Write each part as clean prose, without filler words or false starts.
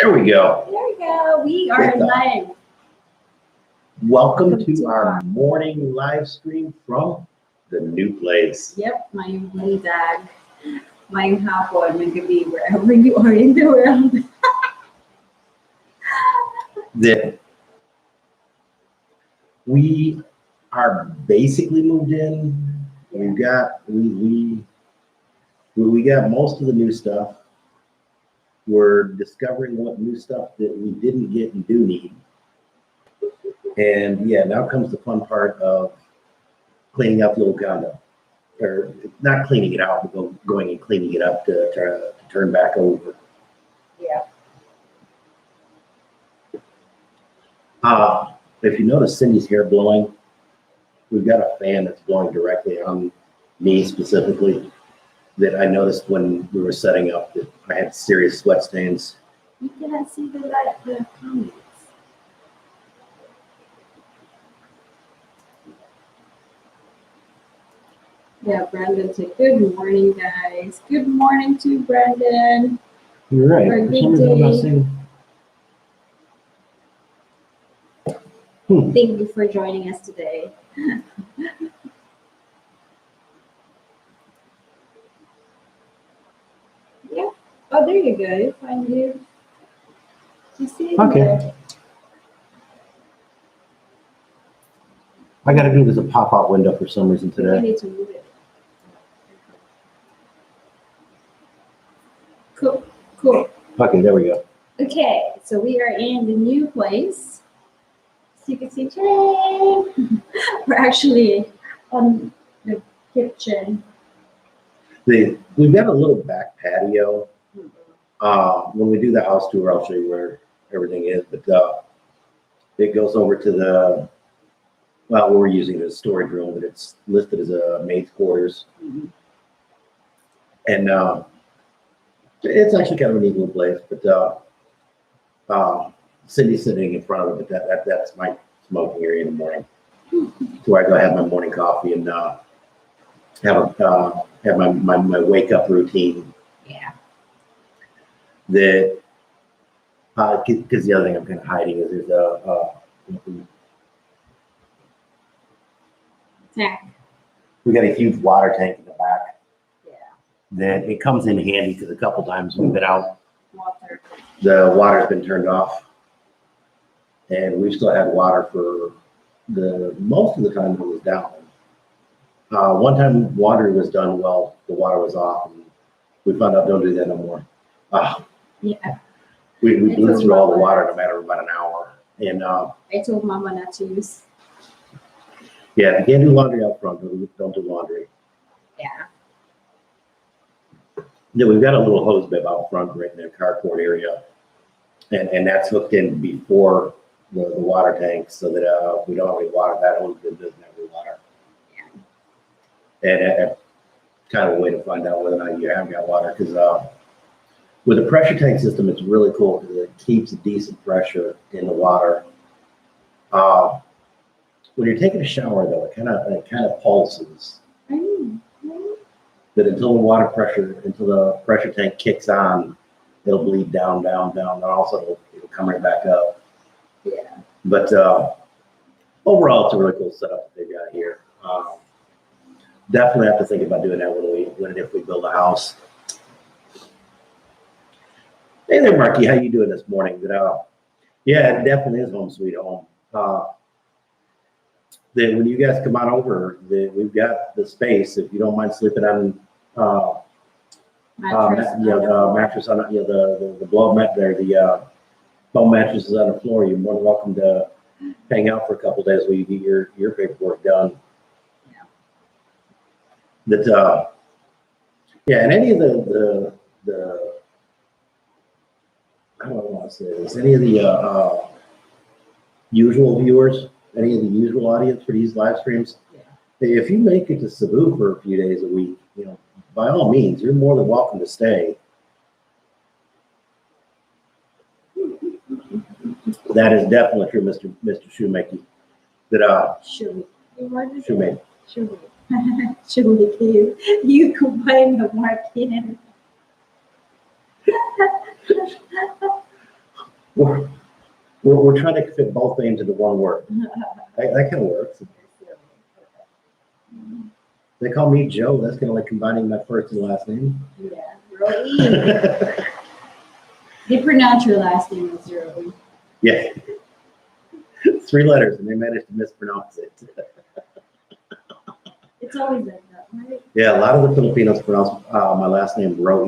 There we go. There we go. We are live. Welcome to our morning live stream from the new place. Yep, my dad. My hapon, magabi, wherever you are in the world. That we are basically moved in. We've got we got most of the new stuff. We're discovering what new stuff that we didn't get and do need. And yeah, now comes the fun part of cleaning out the little condo. Or not cleaning it out, but going and cleaning it up to turn back over. Yeah. If you notice Cindy's hair blowing, we've got a fan that's blowing directly on me specifically that I noticed when we were setting up that I had serious sweat stains. You cannot see the light, the comments. Yeah, Brandon said, good morning, guys. Good morning to Brandon. You're right. For a For some reason, I'm not seeing. Thank you for joining us today. Yeah. Oh, there you go. You find you. You see it Okay. there. I got to do this a pop-out window for some reason I today. need to move it. Cool. Cool. Okay, there we go. Okay, so we are in the new place. So you can see, we're actually on the kitchen. We've got a little back patio. When we do the house tour, I'll show you where everything is. But it goes over to the, well, we're using it as storage room, but it's listed as a maid's quarters. And it's actually kind of a neat little place. But Cindy's sitting in front of it. But that's my smoking area in the morning. So I go have my morning coffee and have my wake up routine. Yeah. That because the other thing I'm kind of hiding is there's we got a huge water tank in the back. Yeah. That it comes in handy because a couple times we've been out, Water. the water's been turned off, and we've still had water for the most of the time it was down. One time water was done well, the water was off, and we found out don't do that no more. Yeah. We blew through all the water in a matter of about an hour. And I told Mama not to use. yeah, if you can't do laundry out front, don't do laundry. Yeah. Yeah, we've got a little hose bib out front right in the carport area. And that's hooked in before the water tank so that we don't have any water. That hose bib doesn't have any water. Yeah. And kind of a way to find out whether or not you have got water because with a pressure tank system, it's really cool because it keeps a decent pressure in the water. When you're taking a shower, though, it kind of pulses. That until the pressure tank kicks on, it'll bleed down, and also it'll come right back up. Yeah. But overall, it's a really cool setup that they've got here. Definitely have to think about doing that when and if we build a house. Hey there, Marky. How you doing this morning? Yeah, it definitely is home sweet home. Then when you guys come on over, we've got the space. If you don't mind sleeping on mattress on the blow mat there, the foam mattresses on the floor, you're more than welcome to hang out for a couple days while you get your paperwork done. Yeah. That yeah, and any of the I don't want to say this. Any of the usual viewers, any of the usual audience for these live streams, if you make it to Cebu for a few days a week, by all means, you're more than welcome to stay. That is definitely true, Mr. Shoemaker. That Shoemaker. You combine the market. we're, we're trying to fit both names into one word. That kind of works. They call me Joe. That's kind of like combining my first and last name. Yeah, Roe. They pronounce your last name as Roe. Yeah. 3 letters, and they managed to mispronounce it. It's always like that, right? Yeah, a lot of the Filipinos pronounce my last name Roe.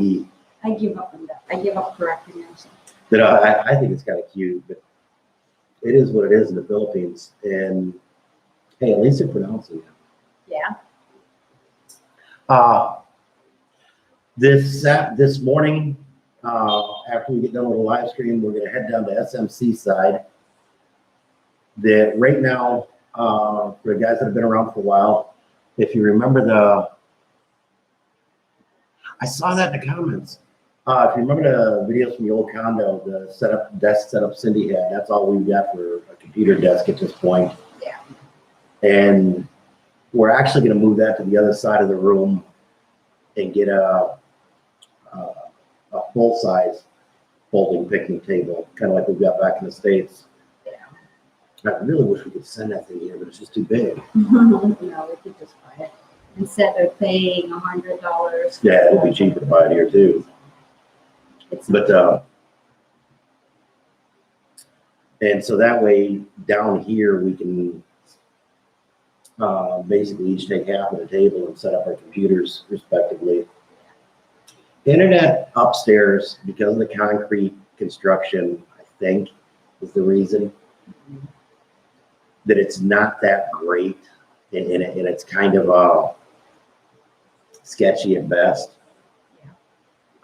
I give up on that. I give up correcting them. You know, I think it's kind of cute, but it is what it is in the Philippines. And hey, at least they're pronouncing it. Yeah. This morning, after we get done with the live stream, we're going to head down to SMC side. That right now, for the guys that have been around for a while, if you remember I saw that in the comments. If you remember the videos from the old condo, the desk setup Cindy had, that's all we've got for a computer desk at this point. Yeah. And we're actually going to move that to the other side of the room and get a full-size folding picnic table, kind of like we've got back in the States. I really wish we could send that thing here, but it's just too big. No, we could just buy it instead of paying $100. Yeah, it'll be cheaper to buy it here too. But and so that way down here we can basically each take half of the table and set up our computers respectively. Internet upstairs, because of the concrete construction, I think is the reason that it's not that great, and it's kind of sketchy at best.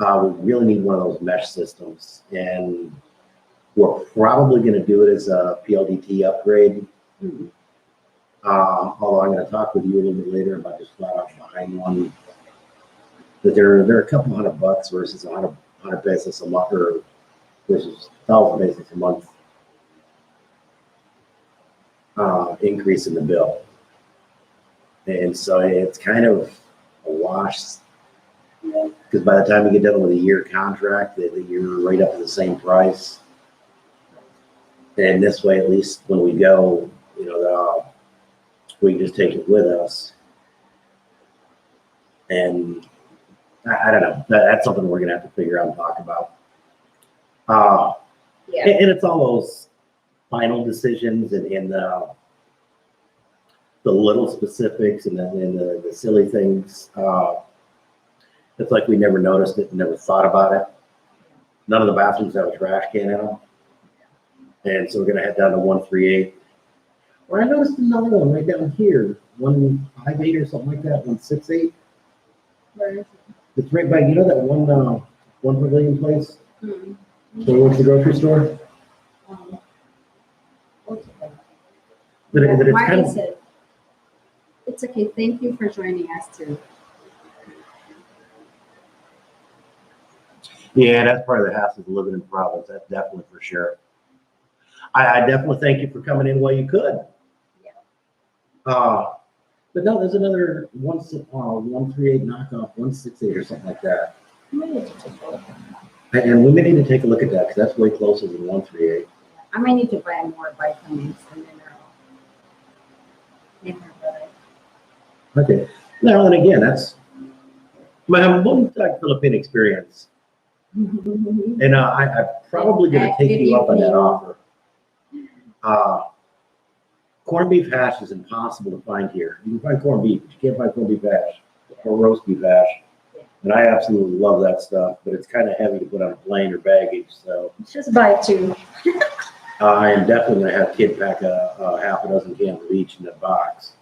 We really need one of those mesh systems, and we're probably going to do it as a PLDT upgrade. Although I'm going to talk with you a little bit later about just flat out buying one. But they're a couple $100 versus 100 pesos a month, or versus 1,000 pesos a month increase in the bill. And so it's kind of a wash, because by the time you get done with a year contract, that you're right up to the same price. And this way, at least when we go, you know, we can just take it with us. And I don't know. That's something we're gonna have to figure out and talk about. Yeah. And it's all those final decisions and the little specifics and the silly things. It's like we never noticed it and never thought about it. None of the bathrooms have a trash can in them. And so we're gonna head down to 138. Or I noticed another one right down here, 158 or something like that, 168. Where is it? It's right by, you know, that one pavilion place? Hmm. So we went to the grocery store? Okay. That it's kind Marty of, said, it's okay. Thank you for joining us too. yeah, that's part of the hassle of living in Providence. That's definitely for sure. I definitely thank you for coming in while you could. Yeah. But no, there's another 138 knockoff, 168 or something like that. And we may need to take a look at that because that's way closer than 138. I might need to buy more vitamins and minerals. Okay. Now, and again, that's my one-time Philippine experience. And I'm probably going to take you up on that offer. Corned beef hash is impossible to find here. You can find corned beef, but you can't find corned beef hash or roast beef hash. And I absolutely love that stuff, but it's kind of heavy to put on a plane or baggage. So Just buy 2. I am definitely going to have kid pack a half a dozen cans of each in that box.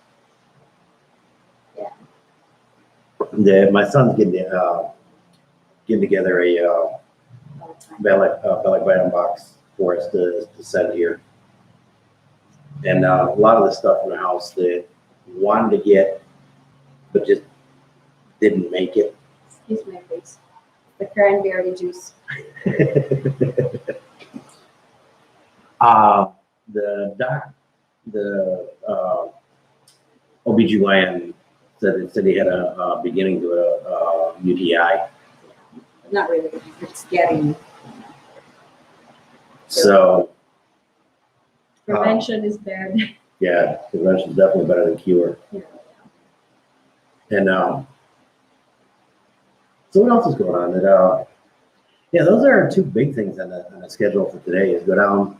Yeah. My son's getting together a belly button box for us to send here. And a lot of the stuff in the house that wanted to get, but just didn't make it. Excuse my face. The cranberry juice. The OBGYN said he had a beginning to a UTI. Not really. It's getting. So, Prevention is better. yeah, prevention is definitely better than cure. Yeah. And so what else is going on? That yeah, those are our two big things on the schedule for today. Is go down.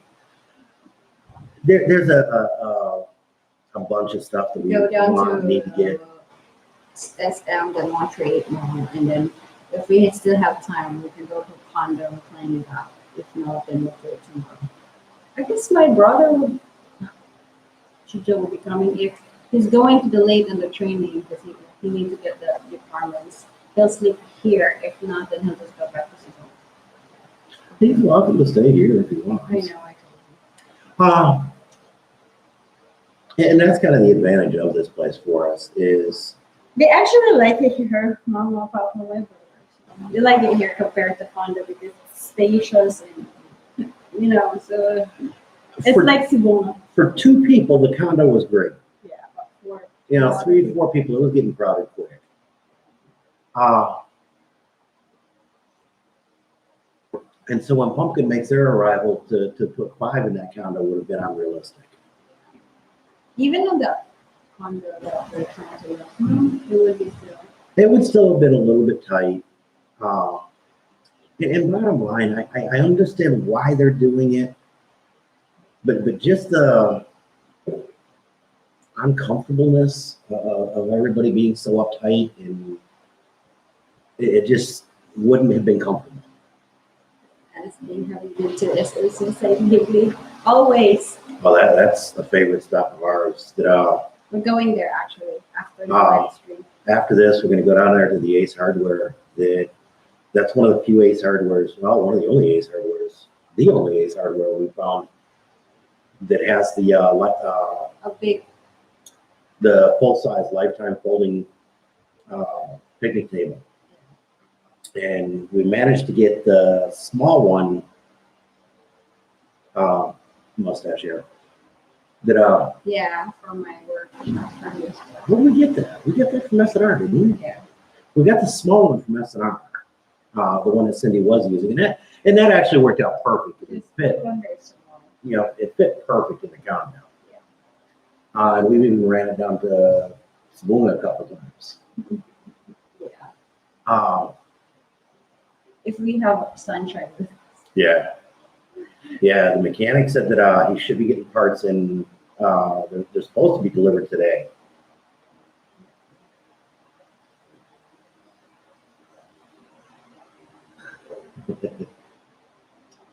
There's a bunch of stuff that we Go down need to get. SM, then Montreal, and then if we still have time, we can go to condo and clean it up. If not, then we'll do it tomorrow. I guess my brother would, Chicho will be coming if he's going to the late in the training because he needs to get the requirements. He'll sleep here. If not, then he'll just go back to his home. He's welcome to stay here if he wants. I know, I told him. And that's kind of the advantage of this place for us is They actually like it here, Mama, Papa, my brothers. They like it here compared to condo because it's spacious and so it's for, like Cebu. for two people, the condo was great. Yeah, but for 3 to 4 people, it was getting crowded quick. And so when Pumpkin makes their arrival, to put 5 in that condo would have been unrealistic. even on the condo that we're trying to look, it would be still. It would still have been a little bit tight. And bottom line, I understand why they're doing it, but just the uncomfortableness of everybody being so uptight, and it just wouldn't have been comfortable. As being having been to SOC always. Well, that's a favorite stop of ours. That We're going there actually after the Ah. live stream. after this, we're going to go down there to the Ace Hardware. That's one of the few Ace Hardwares. Well, one of the only Ace Hardwares. The only Ace Hardware we found that has the full-size lifetime folding picnic table. And we managed to get the small one, mustache hair. That Yeah, from my work. where did we get that? We got that from S&R, didn't we? Yeah. We got the small one from S&R, the one that Cindy was using, and that actually worked out perfect. It fit, it fit perfect in the condo. And we've even ran it down to Sabuna a couple times. Yeah. If we have sunshine. Yeah. Yeah, the mechanic said that he should be getting parts in, they're supposed to be delivered today.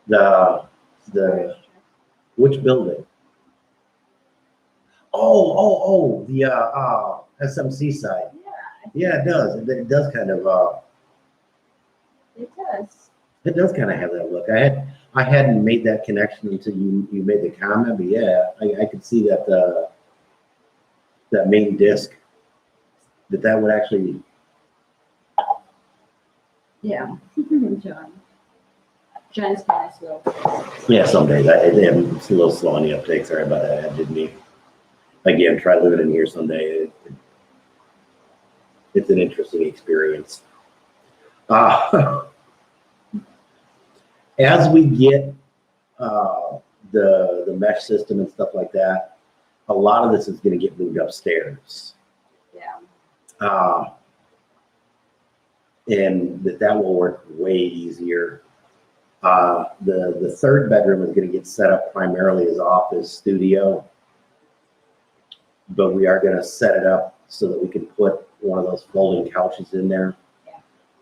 The which building? Oh, the SMC side. Yeah, it does. It does kind of It does. it does kind of have that look. I hadn't made that connection until you made the comment, but yeah, I could see that that main disc that would actually. Yeah. John's kind of slow. Yeah, some days it's a little slow on the uptake. Sorry about that. I didn't need. Again, try living in here someday. It's an interesting experience. As we get the mesh system and stuff like that, a lot of this is going to get moved upstairs. Yeah. And that will work way easier. The third bedroom is going to get set up primarily as office studio, but we are going to set it up so that we can put one of those folding couches in there,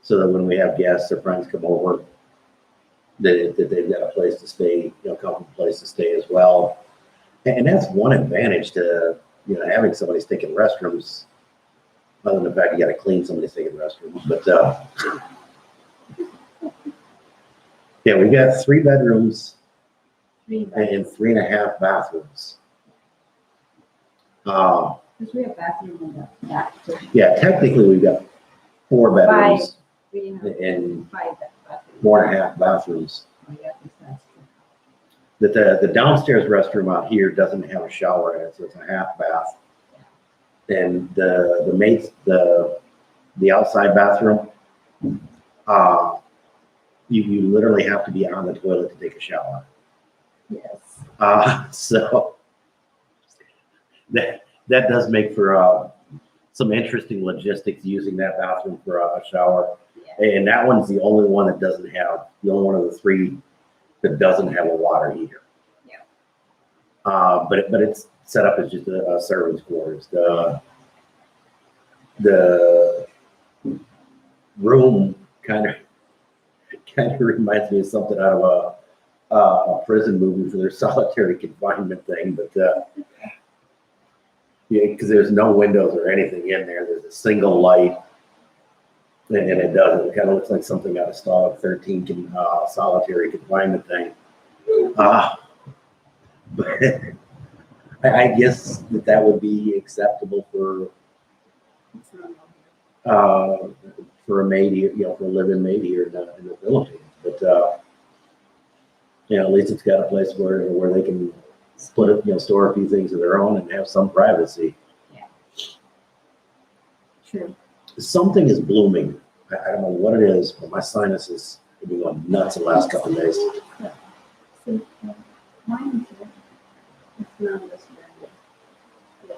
so that when we have guests or friends come over, that they've got a place to stay, comfortable place to stay as well. And that's one advantage to having somebody taking restrooms. Other than the fact you got to clean somebody's taking restrooms, but yeah, we got 3 bedrooms and 3.5 bathrooms. Because we have bathroom in the back too. Yeah, technically we've got 4 bedrooms We have and 5 bathrooms. 4.5 bathrooms. Oh, yeah, that's true. The downstairs restroom out here doesn't have a shower in it, so it's a half bath. And the outside bathroom, you literally have to be on the toilet to take a shower. Yes. So that does make for some interesting logistics using that bathroom for a shower. Yeah. And that one's the only one that doesn't have, the only one of the three that doesn't have a water heater. Yeah. But it's set up as just a servant's quarters. The room kind of reminds me of something out of a prison movie for their solitary confinement thing, but yeah, because there's no windows or anything in there. There's a single light, and it does. It kind of looks like something out of Stalag 13 solitary confinement thing. But I guess that would be acceptable It's not for a maid here, for a live-in maid here in the Philippines. But at least it's got a place where they can split it, store a few things of their own and have some privacy. true. Something is blooming. I don't know what it is, but my sinuses have been going nuts the last couple of days. See, mine is it's not this bad. Yeah.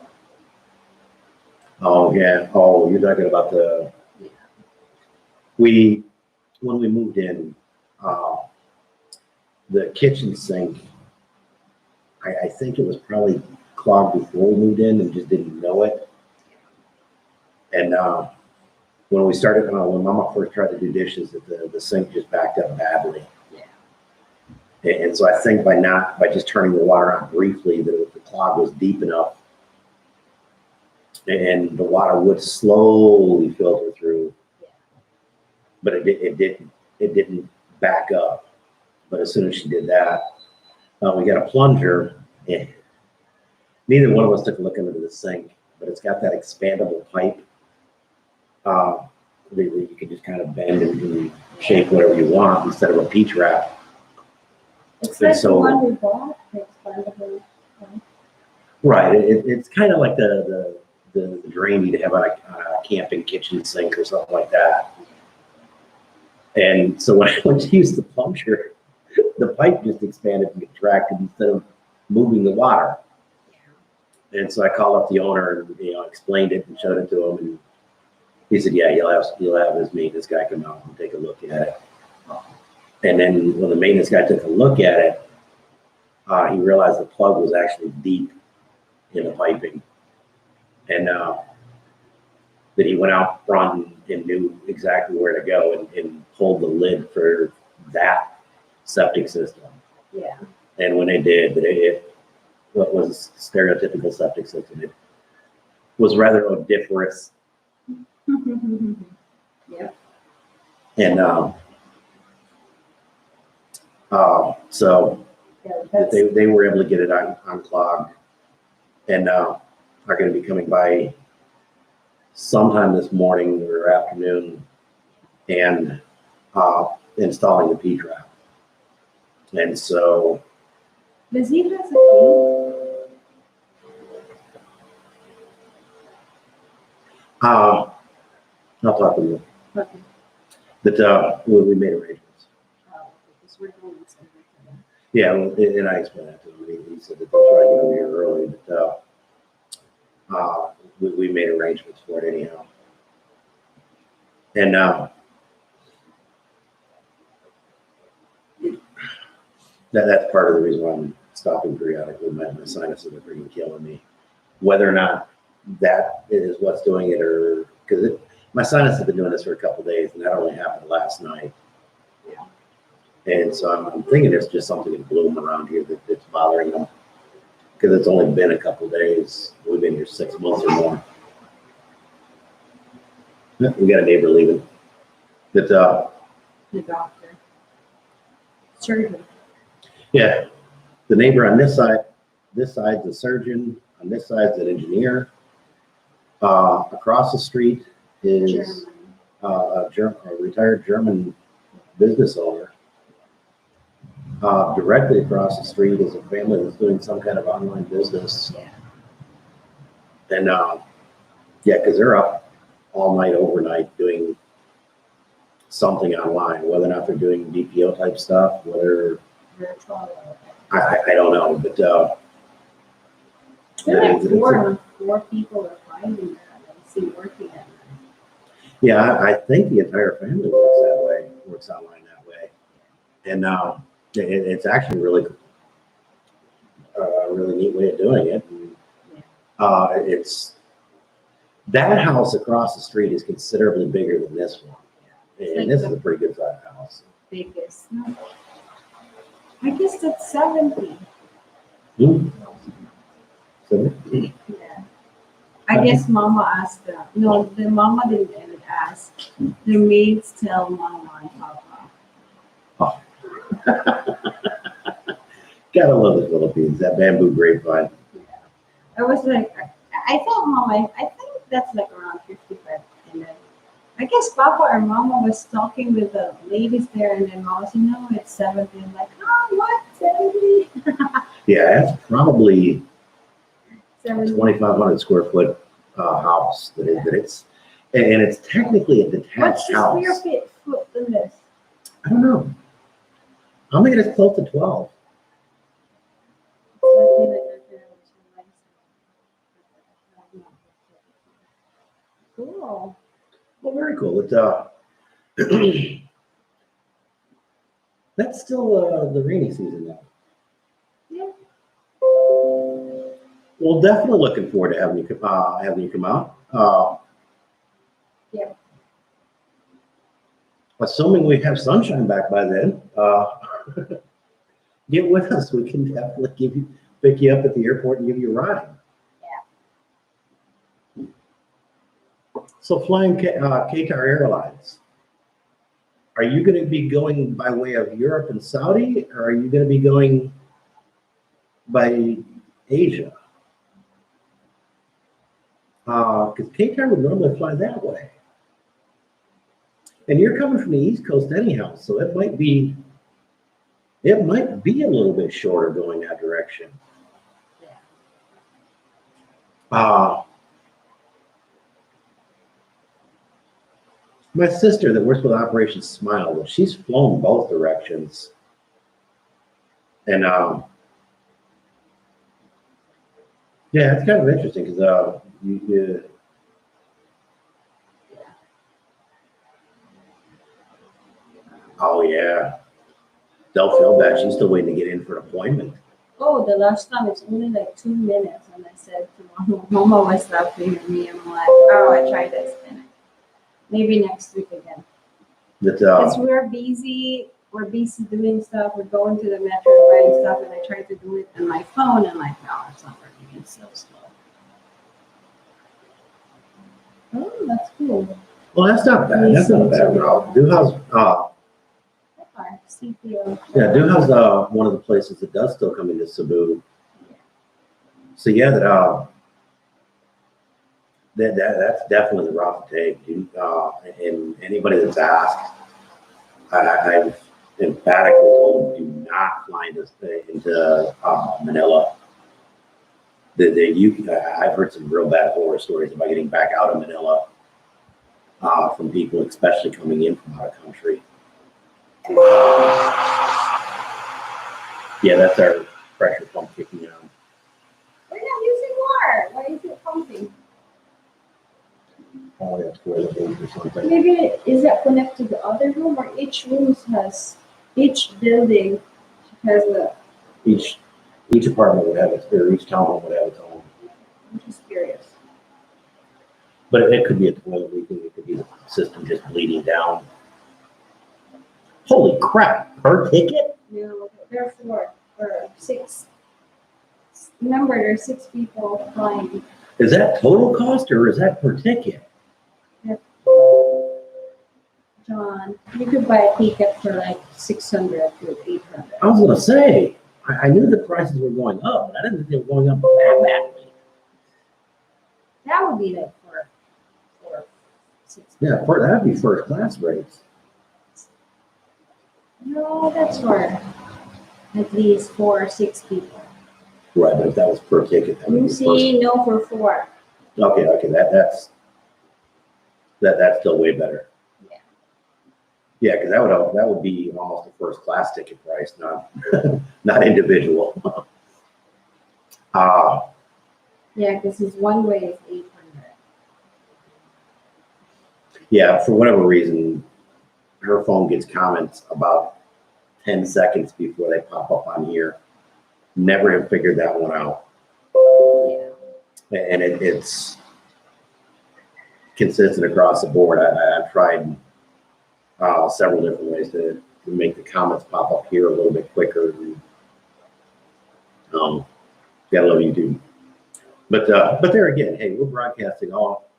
Oh yeah. Oh, you're talking about Yeah. when we moved in, the kitchen sink. I think it was probably clogged before we moved in and just didn't know it. And when we started, when Mama first tried to do dishes, the sink just backed up badly. Yeah. And so I think by just turning the water on briefly, the clog was deep enough, and the water would slowly filter through. Yeah. But it didn't back up. But as soon as she did that, we got a plunger. And neither one of us took a look into the sink, but it's got that expandable pipe that you can just kind of bend and shape whatever you want instead of a peach wrap. It's like so- the one we bought, the expandable one. Right. It's kind of like the drain you'd have on a camping kitchen sink or something like that. And so when I went to use the plunger, the pipe just expanded and contracted instead of moving the water. And so I called up the owner and explained it and showed it to him, and he said, "Yeah, you'll have his maintenance guy come out and take a look at it." And then when the maintenance guy took a look at it, he realized the plug was actually deep in the piping, and that he went out front and knew exactly where to go and pulled the lid for that septic system. Yeah. And when they did, what was a stereotypical septic system, it was rather odoriferous. Yeah. And so Yeah, that that's, they were able to get it unclogged, and are going to be coming by sometime this morning or afternoon and installing the P trap. And so does he have a key? I'll talk with you. Okay. But we made arrangements. Because we're going somewhere. Yeah, and I explained that to him. He said that they'll try to get over here early, but we made arrangements for it anyhow. And that's part of the reason why I'm stopping periodically. My sinuses are freaking killing me. Whether or not that is what's doing it, or because my sinus has been doing this for a couple of days, and that only happened last night. Yeah. And so I'm thinking there's just something in bloom around here that's bothering them, because it's only been a couple of days. We've been here 6 months or more. We got a neighbor leaving. But The doctor. Surgeon. yeah, the neighbor on this side's a surgeon. On this side's an engineer. Across the street is German. a retired German business owner. Directly across the street is a family that's doing some kind of online business. Yeah. And yeah, because they're up all night, overnight, doing something online, whether or not they're doing BPO type stuff, whether Virtual. I don't know, but, There are like it's a- four people are finding that. I see working at night. yeah, I think the entire family works that way, works online that way. And, it's actually really, a really neat way of doing it. And, it's, that house across the street is considerably bigger than this one. And this is a pretty good sized house. Biggest. No. I guess that's 70. Hmm. So, Yeah. I guess Mama asked them. No, the Mama didn't ask. The maids tell Mama and Papa. gotta love the Philippines, that bamboo grapevine. I was like, I thought Mama, I think that's like around 55. And then I guess Papa or Mama was talking with the ladies there, and then Mama said, no, it's 70. I'm like, oh, what? 70? Yeah, that's probably a 70. 2,500 square foot house that it's, and it's technically a What's detached the house. square foot in this? I don't know. I'll make it as close to 12. Cool. Well, very cool. It's that's still the rainy season now. Yeah. Well, definitely looking forward to having you come out. Yeah. Assuming we have sunshine back by then, get with us. We can definitely pick you up at the airport and give you a ride. Yeah. So flying Qatar Airlines, are you going to be going by way of Europe and Saudi, or are you going to be going by Asia? Because Qatar would normally fly that way. And you're coming from the East Coast anyhow, so it might be a little bit shorter going that direction. My sister that works with Operation Smile, well, she's flown both directions. And yeah, it's kind of interesting because oh yeah, they'll feel bad. She's still waiting to get in for an appointment. Oh, the last time it's only like 2 minutes, and I said to Mama was laughing at me. I'm like, oh, I tried this, and maybe next week again. Because we're busy doing stuff. We're going to the metro and buying stuff, and I tried to do it on my phone, and like, no, it's not working. It's so slow. Oh, that's cool. Well, that's not bad. That's not bad at all. Duhal's, CPO. yeah, Duhal's one of the places that does still come into Cebu. So yeah, that's definitely the route to take. And anybody that's asked, I've emphatically told them, do not fly into Manila. I've heard some real bad horror stories about getting back out of Manila from people, especially coming in from out of country. Yeah, that's our pressure pump kicking on. We're not using water. Why is it pumping? Probably have to wear the hose or something. Maybe is that connected to the other room, or each building has a. Each apartment would have its, or each townhome would have its own. I'm just curious. But it could be a toilet leaking. It could be the system just bleeding down. Holy crap! Per ticket? No, there are 4 or 6. Remember, there are 6 people flying. Is that total cost or is that per ticket? John, you could buy a ticket for like 600 to 800. I was gonna say, I knew the prices were going up, but I didn't think they were going up that badly. That would be like for 6. Yeah, that'd be first class rates. No, that's for at least 4 or 6 people. Right, but if that was per ticket, that would You be see, no for 4. Okay, that's still way better. Yeah. Yeah, because that would be almost a first class ticket price, not not individual. Yeah, because his one way is 800. Yeah, for whatever reason, her phone gets comments about 10 seconds before they pop up on here. Never have figured that one out. Yeah. And it's consistent across the board. I've tried several different ways to make the comments pop up here a little bit quicker. And, gotta love YouTube. But there again, hey, we're broadcasting all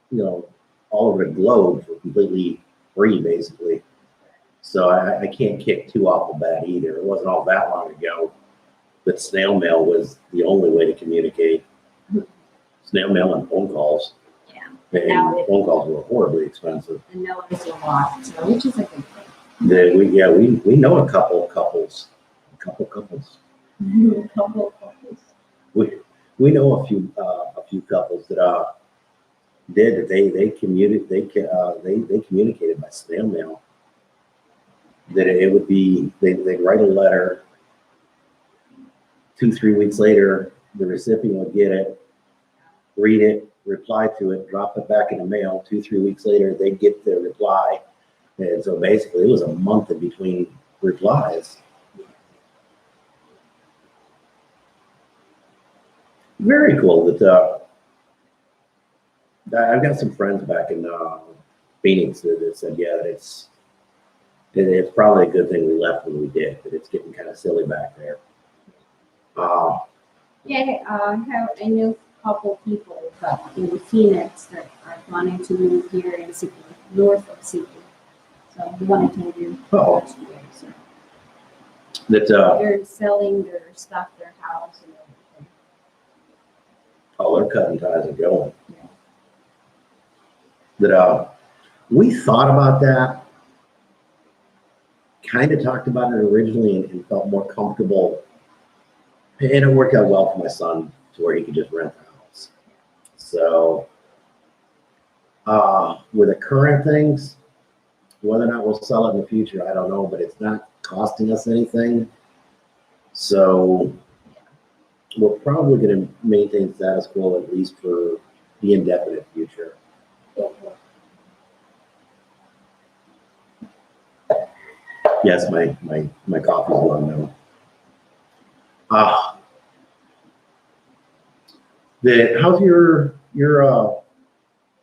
over the globe for completely free, basically. So I can't kick too off the bat either. It wasn't all that long ago that snail mail was the only way to communicate. Snail mail and phone calls. Yeah. And phone calls were horribly expensive. And now it's a lot, so which is a good thing. We know a couple couples. Couple couples. We know a few couples that they communicated by snail mail. That it would be they'd write a letter. 2-3 weeks later, the recipient would get it, read it, reply to it, drop it back in the mail. 2-3 weeks later, they'd get the reply, and so basically, it was a month in between replies. Very cool that I've got some friends back in Phoenix that said, yeah, that it's probably a good thing we left when we did, but it's getting kind of silly back there. I know a couple people in Phoenix that are planning to move here in the city, north of city. So the one I told you last year. So That they're selling their stuff, their house, and everything. they're cutting ties and going. Yeah. That we thought about that, kind of talked about it originally, and felt more comfortable. And it worked out well for my son to where he could just rent the house. So, with the current things, whether or not we'll sell it in the future, I don't know, but it's not costing us anything. So, we're probably going to maintain status quo at least for the indefinite future. Yes, my coffee's gone now. How's your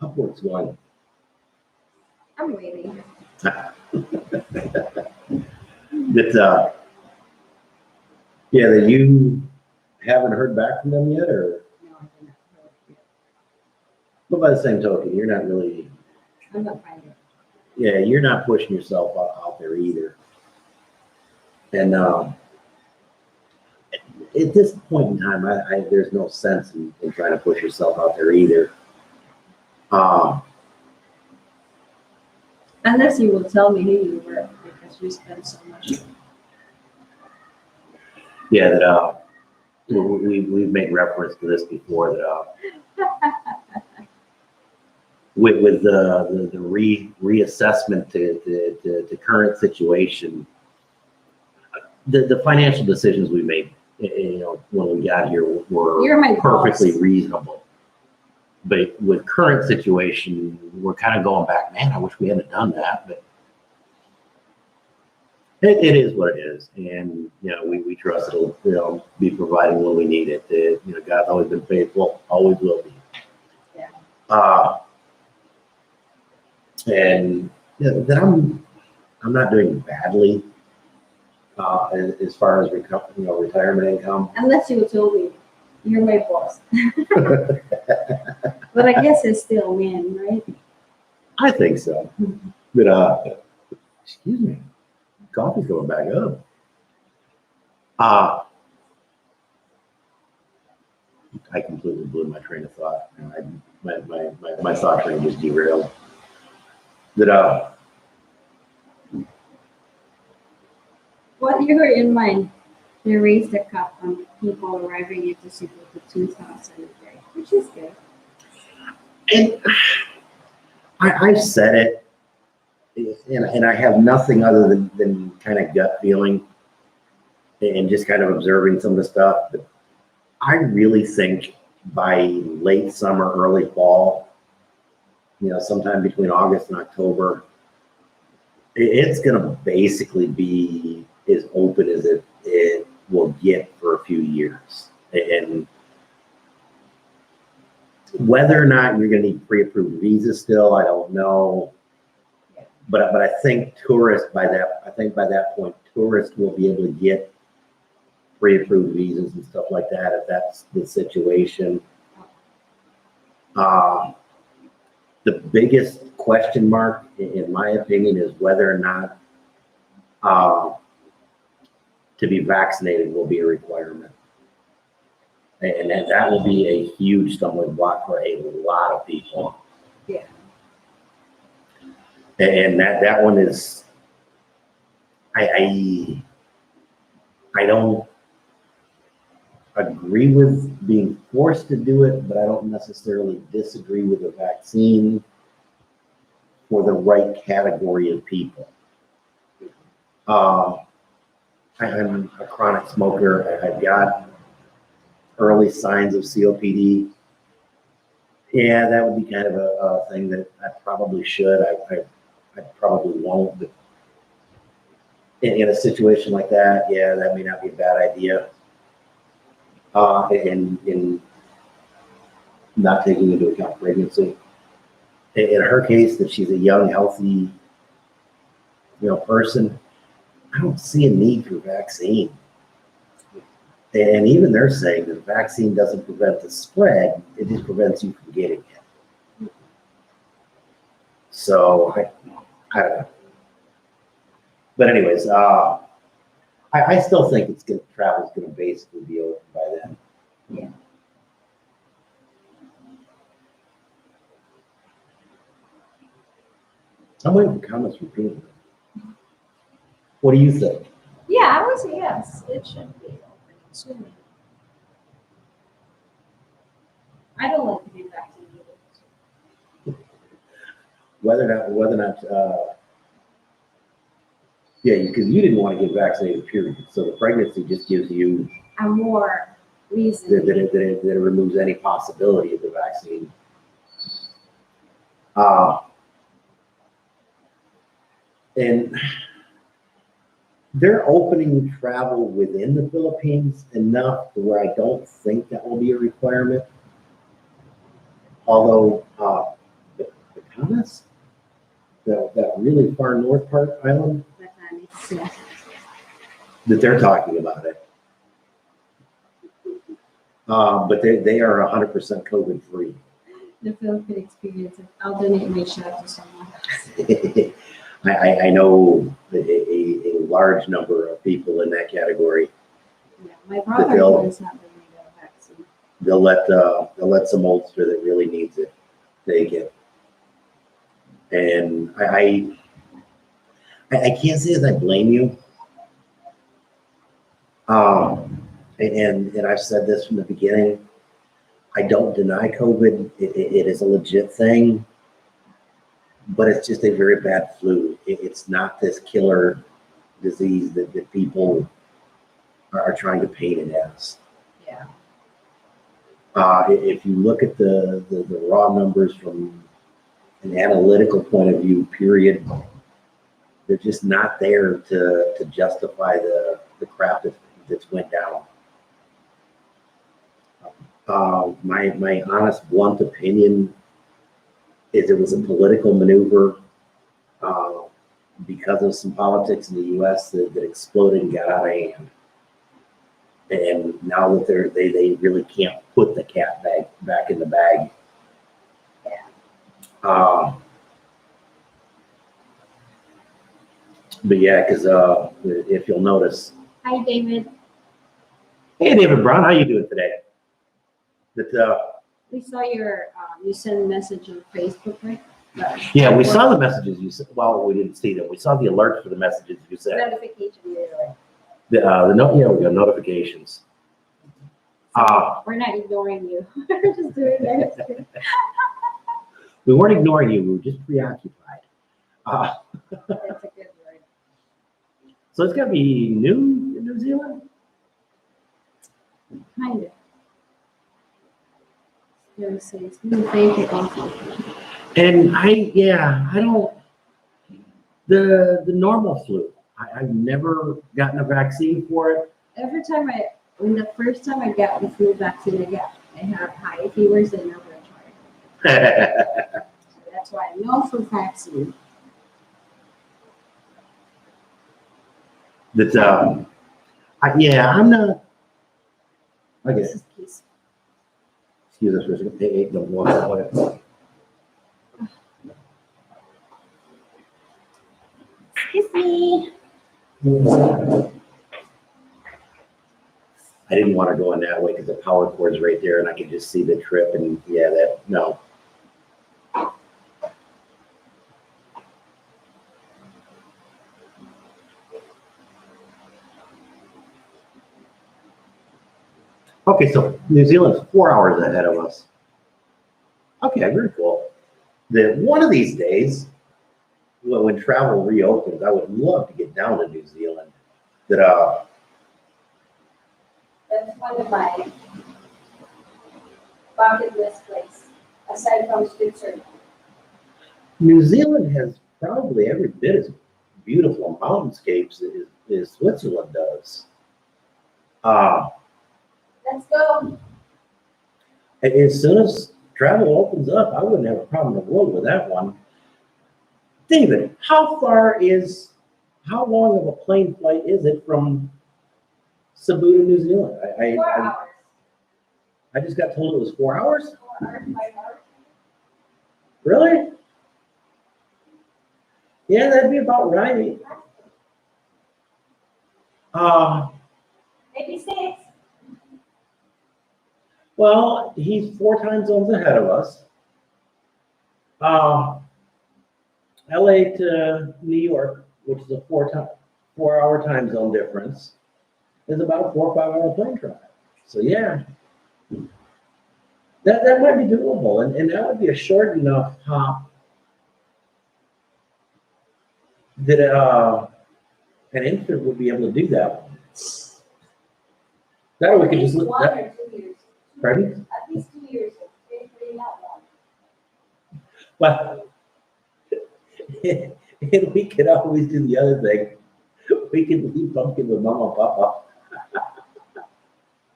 upwards going? I'm waiting. That you haven't heard back from them yet, or? No, I did not know it yet. But by the same token, you're not really. I'm not finding it. Yeah, you're not pushing yourself out there either. And at this point in time, there's no sense in trying to push yourself out there either. Unless you will tell me who you were, because you spend so much. Yeah, that we've made reference to this before. That with the reassessment to current situation, the financial decisions we made, when we got here You're my were perfectly boss. reasonable. But with current situation, we're kind of going back, man, I wish we hadn't done that, but it is what it is. And, we trust it'll, be providing when we need it. God's always been faithful, always will be. Yeah. And that I'm not doing badly as far as retirement income. Unless you told me you're my boss. But I guess it's still win, right? I think so. But excuse me, coffee's going back up. I completely blew my train of thought. My thought train just derailed. That What you were in mind, they raised the cap on people arriving into city to 2,000 a day, which is good. and I've said it, and I have nothing other than kind of gut feeling. and just kind of observing some of the stuff. But I really think by late summer, early fall, sometime between August and October, it's going to basically be as open as it will get for a few years. And whether or not you're going to need pre-approved visas still, I don't know. But I think by that point, tourists will be able to get pre-approved visas and stuff like that if that's the situation. The biggest question mark, in my opinion, is whether or not to be vaccinated will be a requirement. And that will be a huge stumbling block for a lot of people. Yeah. And that one is, I don't agree with being forced to do it, but I don't necessarily disagree with the vaccine for the right category of people. I'm a chronic smoker. I've got early signs of COPD. Yeah, that would be kind of a thing that I probably should. I probably won't, but in a situation like that, yeah, that may not be a bad idea. In not taking into account pregnancy. In her case, that she's a young, healthy, person, I don't see a need for vaccine. And even they're saying that the vaccine doesn't prevent the spread; it just prevents you from getting it. So I don't know. But anyways, I still think travel's going to basically be open by then. Yeah. I'm waiting for comments from people. What do you think? Yeah, I would say yes. It should be open soon. I don't like to be vaccinated. Whether or not, yeah, because you didn't want to get vaccinated, period. So the pregnancy just gives you A more reason. that it removes any possibility of the vaccine. And they're opening travel within the Philippines enough to where I don't think that will be a requirement. Although the Bahamas, that really far north part island, Yeah. that they're talking about it. But they are 100% COVID free. The Philippine experience. I'll donate my shot to someone else. I know a large number of people in that category. Yeah, my brother was not doing the vaccine. They'll let some oldster that really needs it take it. And I can't say as I blame you. And I've said this from the beginning. I don't deny COVID. It is a legit thing, but it's just a very bad flu. It's not this killer disease that people are trying to paint it as. Yeah. If you look at the raw numbers from an analytical point of view, period, they're just not there to justify the crap that's went down. My honest, blunt opinion is it was a political maneuver because of some politics in the U.S. that exploded and got out of hand. And now that they really can't put the cat back in the bag. Yeah. But yeah, because if you'll notice. Hi, David. Hey, David Brown, how you doing today? We saw your, you sent a message on Facebook, right? Yeah, we saw the messages you sent. Well, we didn't see them. We saw the alerts for the messages you sent. Notification. We got notifications. We're not ignoring you. We're just doing that. We weren't ignoring you. We were just preoccupied. That's a good word. So it's got to be new in New Zealand? Kind of. Very safe. It's really favorite also. And I don't, the normal flu, I've never gotten a vaccine for it. Every time when the first time I got the flu vaccine, I had high fevers and never tried. That, So that's why no flu vaccine. I'm not, okay, This is peace. excuse us for a second, hey, don't walk away. Excuse me. I didn't want to go in that way because the power cord's right there and I could just see the trip and no. Okay, so New Zealand's 4 hours ahead of us. Okay, very cool. Then one of these days, when travel reopens, I would love to get down to New Zealand. That's one of my bucket list places, aside from Switzerland. New Zealand has probably every bit as beautiful mountainscapes as Switzerland does. Let's go. As soon as travel opens up, I wouldn't have a problem in the world with that one. David, how long of a plane flight is it from Cebu to New Zealand? 4 hours. I just got told it was 4 hours. 4 hours, 5 hours. Really? Yeah, that'd be about right. Maybe 6. Well, he's 4 time zones ahead of us. LA to New York, which is a 4 hour time zone difference, is about a 4 or 5 hour plane ride. So yeah, that might be doable, and that would be a short enough hop that an infant would be able to do that one. That we could just look. 1 or 2 years. Pardon? At least 2 years. Maybe not long. Well, and we could always do the other thing. We can leave pumpkin with Mama and Papa.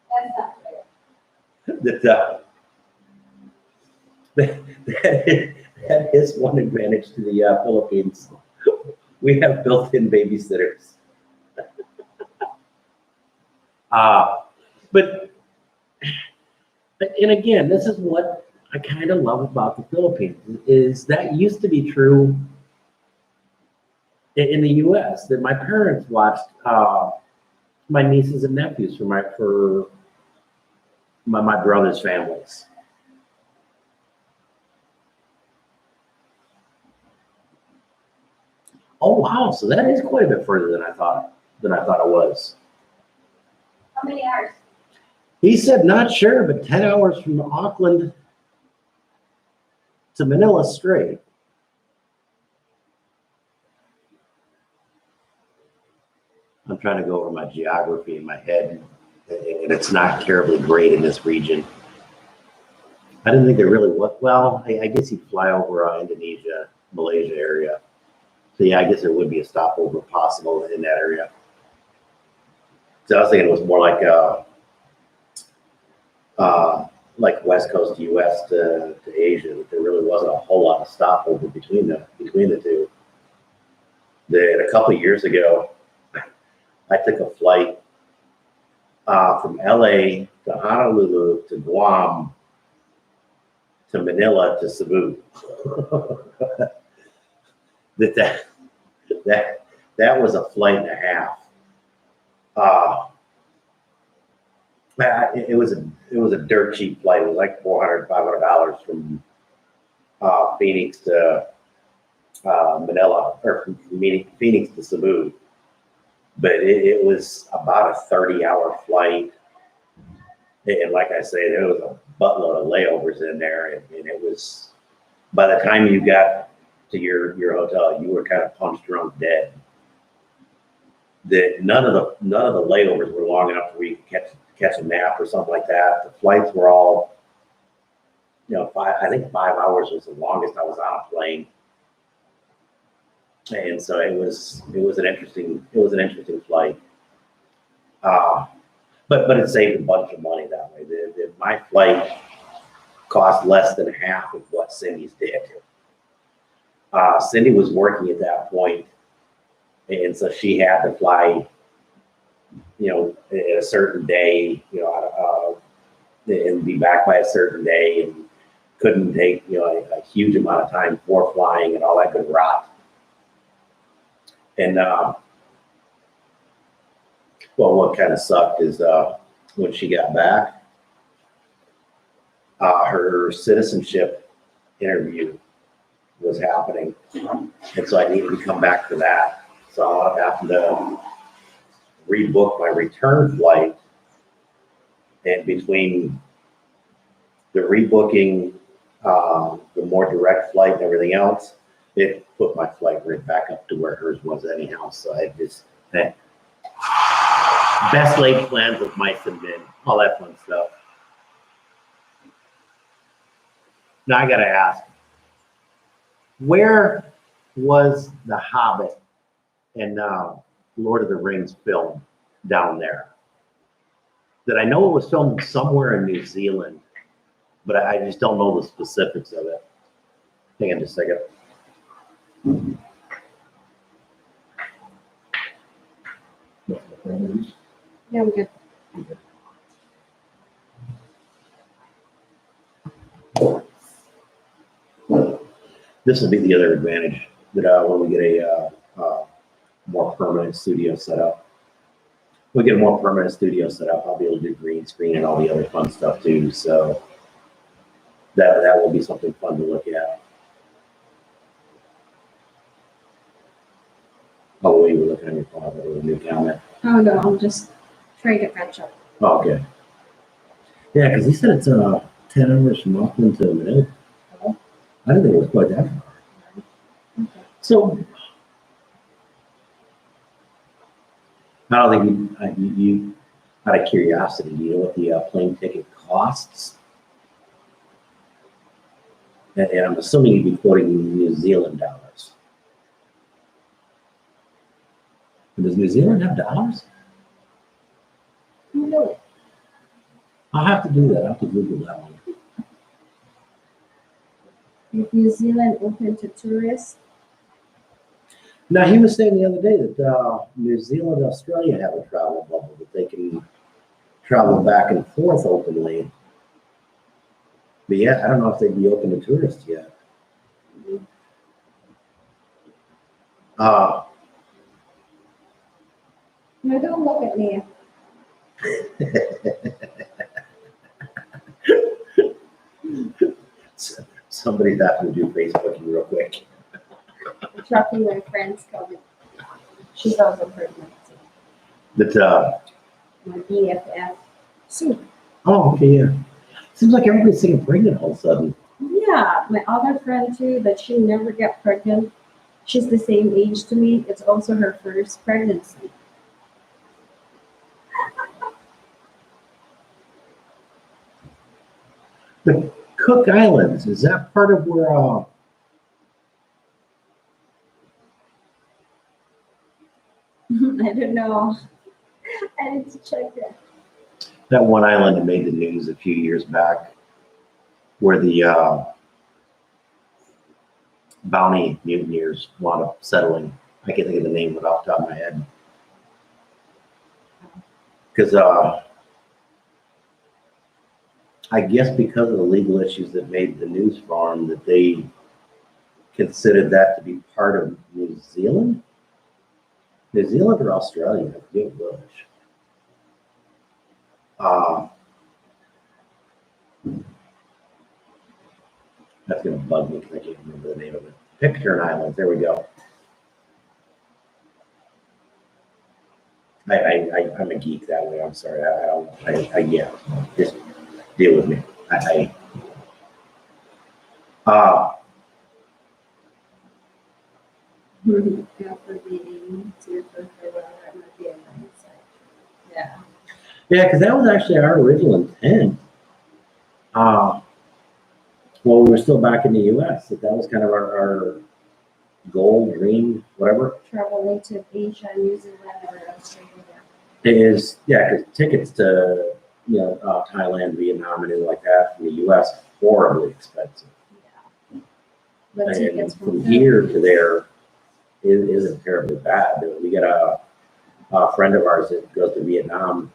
That's not fair. That is one advantage to the Philippines. We have built-in babysitters. But and again, this is what I kind of love about the Philippines is that used to be true in the U.S. that my parents watched my nieces and nephews for my brother's families. Oh wow! So that is quite a bit further than I thought it was. How many hours? He said not sure, but 10 hours from Auckland to Manila straight. I'm trying to go over my geography in my head, and it's not terribly great in this region. I didn't think there really was. Well, I guess you'd fly over Indonesia, Malaysia area. So yeah, I guess there would be a stopover possible in that area. So I was thinking it was more like West Coast U.S. to Asia. That there really wasn't a whole lot of stopover between the two. That a couple of years ago, I took a flight from LA to Honolulu to Guam to Manila to Cebu. that was a flight and a half. It was a dirt cheap flight. It was like $400, $500 from Phoenix to Manila, or from Phoenix to Cebu. But it was about a 30-hour flight. And like I say, there was a buttload of layovers in there. And it was, by the time you got to your hotel, you were kind of punch drunk dead. That none of the layovers were long enough where you could catch a nap or something like that. The flights were all, I think 5 hours was the longest I was on a plane. And so it was an interesting flight. But it saved a bunch of money that way. My flight cost less than half of what Cindy's did. Cindy was working at that point, and so she had to fly, at a certain day, and be back by a certain day, and couldn't take, a huge amount of time for flying and all that good rot. And well, what kind of sucked is when she got back, her citizenship interview was happening, and so I needed to come back for that. So I happened to rebook my return flight, and between the rebooking, the more direct flight and everything else, it put my flight rate back up to where hers was anyhow. So I just, best laid plans of mice and men, all that fun stuff. Now I gotta ask, where was The Hobbit and Lord of the Rings filmed down there? That I know it was filmed somewhere in New Zealand, but I just don't know the specifics of it. Hang on just a second. Yeah, I'm good. This will be the other advantage that when we get a more permanent studio set up. We get a more permanent studio set up, I'll be able to do green screen and all the other fun stuff too. So that will be something fun to look at. Oh, wait, we're looking at your phone with a new camera. Oh, no, I'm just trying to catch up. Oh, okay. Yeah, because he said it's 10 hours from Auckland to Manila. I didn't think it was quite that far. Okay. So I don't think you out of curiosity, do you know what the plane ticket costs? And I'm assuming you'd be quoting New Zealand dollars. Does New Zealand have dollars? No. I'll have to do that. I'll have to Google that one. Is New Zealand open to tourists? Now, he was saying the other day that New Zealand and Australia have a travel bubble, that they can travel back and forth openly. But yeah, I don't know if they'd be open to tourists yet. No, don't look at me. Somebody's having to do Facebooking real quick. I'm tracking my friend's COVID. She's also pregnant. But My BFF. Sue. oh, okay, yeah. Seems like everybody's getting pregnant all of a sudden. Yeah, my other friend too, that she never got pregnant. She's the same age to me. It's also her first pregnancy. The Cook Islands, is that part of where I don't know. I need to check that. that one island that made the news a few years back, where the bounty mutineers wound up settling? I can't think of the name off the top of my head. Because I guess because of the legal issues that made the news for them, that they considered that to be part of New Zealand? New Zealand or Australia? I forget which. That's going to bug me because I can't remember the name of it. Pitcairn Islands, there we go. I'm a geek that way. I'm sorry. Yeah, just deal with me. Yeah, for meeting to fulfill that might be a nice. Yeah. Yeah, because that was actually our original intent. Well, we were still back in the US, so that was kind of our goal, dream, whatever. Traveling to Asia, New Zealand, or Australia. It is, yeah, because tickets to, Thailand, Vietnam, and anything like that from the US are horribly expensive. Yeah. But And tickets from here to there isn't terribly bad. We got a friend of ours that goes to Vietnam.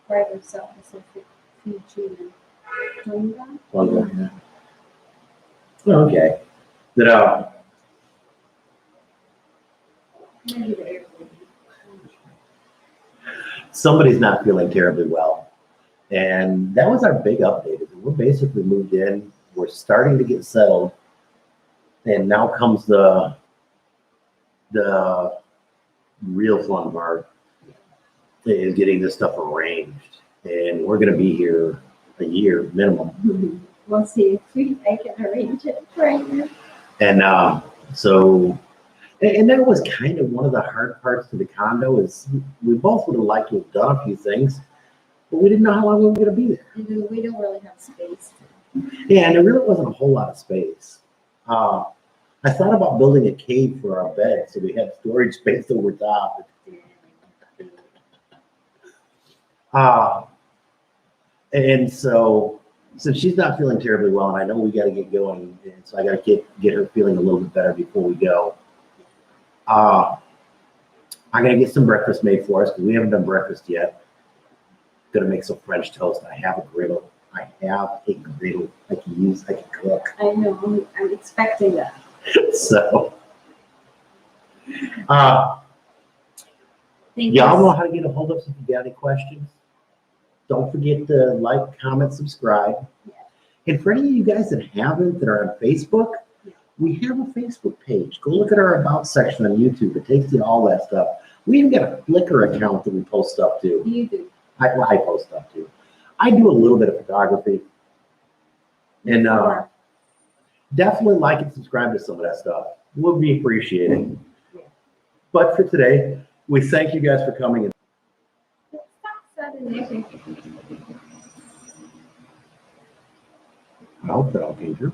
right of South Pacific, Fiji, and Tonga. Tonga. Oh, okay. That Maybe the airport. somebody's not feeling terribly well. And that was our big update. Is we're basically moved in. We're starting to get settled. And now comes the real fun part is getting this stuff arranged. And we're going to be here a year minimum. We'll see if I can arrange it right now. And so, and that was kind of one of the hard parts to the condo is we both would have liked to have done a few things, but we didn't know how long we were going to be there. And we don't really have space. Yeah, and there really wasn't a whole lot of space. I thought about building a cave for our bed so we had storage space over top. And so since she's not feeling terribly well, and I know we got to get going, and so I got to get her feeling a little bit better before we go. I'm gonna get some breakfast made for us because we haven't done breakfast yet. Gonna make some French toast. I have a griddle. I can use. I can cook. I know. I'm expecting that. So, Thank y'all you. know how to get a hold of us if you got any questions. Don't forget to like, comment, subscribe. And for any of you guys that haven't, that are on Facebook, we have a Facebook page. Go look at our About section on YouTube. It takes you to all that stuff. We even got a Flickr account that we post stuff to. You do. I post stuff too. I do a little bit of photography. And Sure. definitely like and subscribe to some of that stuff. Would be appreciated. But for today, we thank you guys for coming in. I hope that all came through.